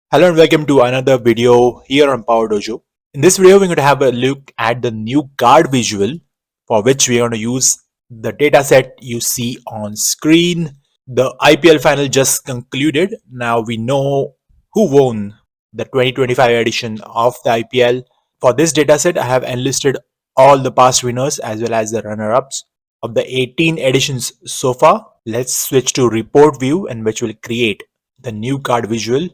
Hello and welcome to another video here on Powerdojo. In this video, we're going to have a look at the new card visual for which we're going to use the dataset you see on screen. The IPL final just concluded. Now we know who won the 2025 edition of the IPL. For this dataset, I have enlisted all the past winners as well as the runner-ups of the 18 editions so far. Let's switch to report view in which we'll create the new card visual.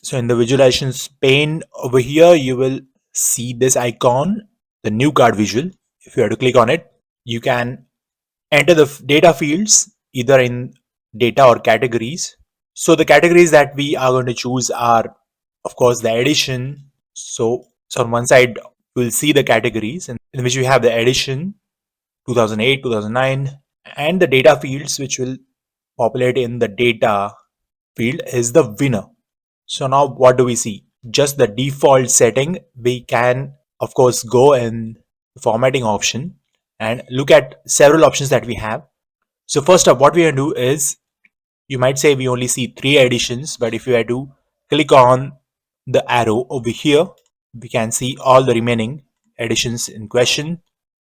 So in the visualizations pane over here, you will see this icon, the new card visual. If you have to click on it, you can enter the data fields either in data or categories. So the categories that we are going to choose are, of course, the edition. So on one side, we'll see the categories in which we have the edition 2008, 2009, and the data fields which will populate in the data field is the winner. So now what do we see? Just the default setting. We can of course go in the formatting option and look at several options that we have. So first up, what we are going to do is, you might say we only see 3 editions, but if you had to click on the arrow over here, we can see all the remaining editions in question.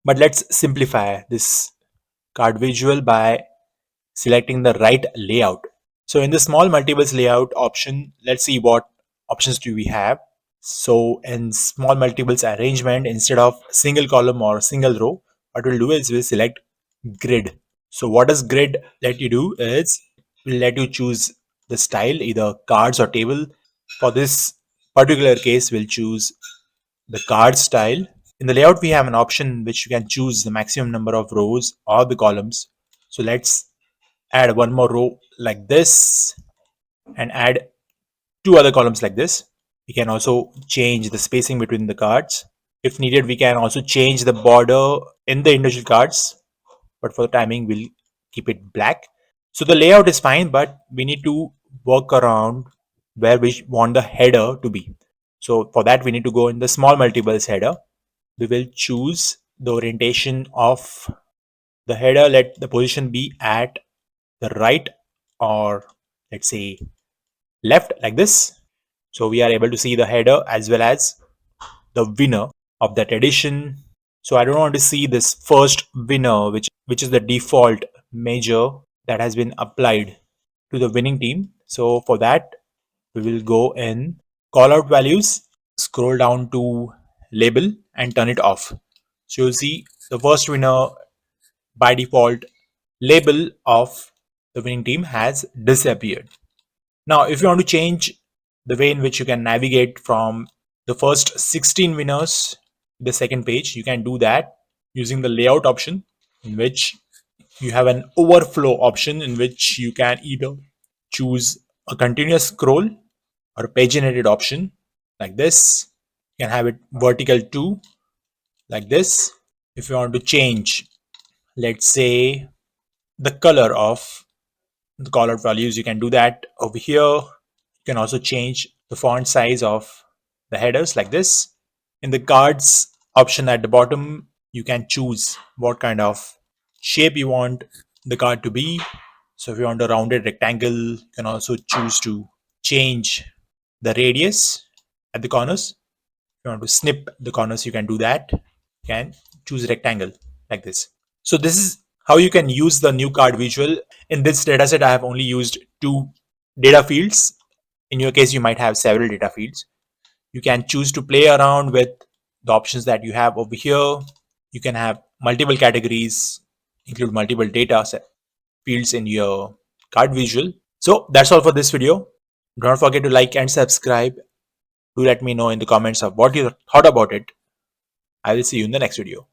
But let's simplify this card visual by selecting the right layout. So in the small multiples layout option, let's see what options do we have. So in small multiples arrangement, instead of single column or single row, what we'll do is we'll select grid. So what does grid let you do is, will let you choose the style, either cards or table. For this particular case, we'll choose the card style. In the layout, we have an option which you can choose the maximum number of rows or the columns. So let's add one more row like this and add 2 other columns like this. We can also change the spacing between the cards. If needed, we can also change the border in the individual cards, but for the timing, we'll keep it black. So the layout is fine, but we need to work around where we want the header to be. So for that, we need to go in the small multiples header. We will choose the orientation of the header. Let the position be at the right, or let's say left, like this. So we are able to see the header as well as the winner of that edition. So I don't want to see this first winner, which is the default measure that has been applied to the winning team. So for that, we will go in callout values, scroll down to label and turn it off. So you'll see the first winner by default label of the winning team has disappeared. Now, if you want to change the way in which you can navigate from the first 16 winners to the second page, you can do that using the layout option, in which you have an overflow option in which you can either choose a continuous scroll or a paginated option like this. You can have it vertical too, like this. If you want to change, let's say, the color of the callout values, you can do that over here. You can also change the font size of the headers like this. In the cards option at the bottom, you can choose what kind of shape you want the card to be. So if you want a rounded rectangle, you can also choose to change the radius at the corners. If you want to snip the corners, you can do that. You can choose rectangle like this. So this is how you can use the new card visual. In this dataset, I have only used 2 data fields. In your case, you might have several data fields. You can choose to play around with the options that you have over here. You can have multiple categories, include multiple data set fields in your card visual. So that's all for this video. Don't forget to like and subscribe. Do let me know in the comments of what you thought about it. I will see you in the next video.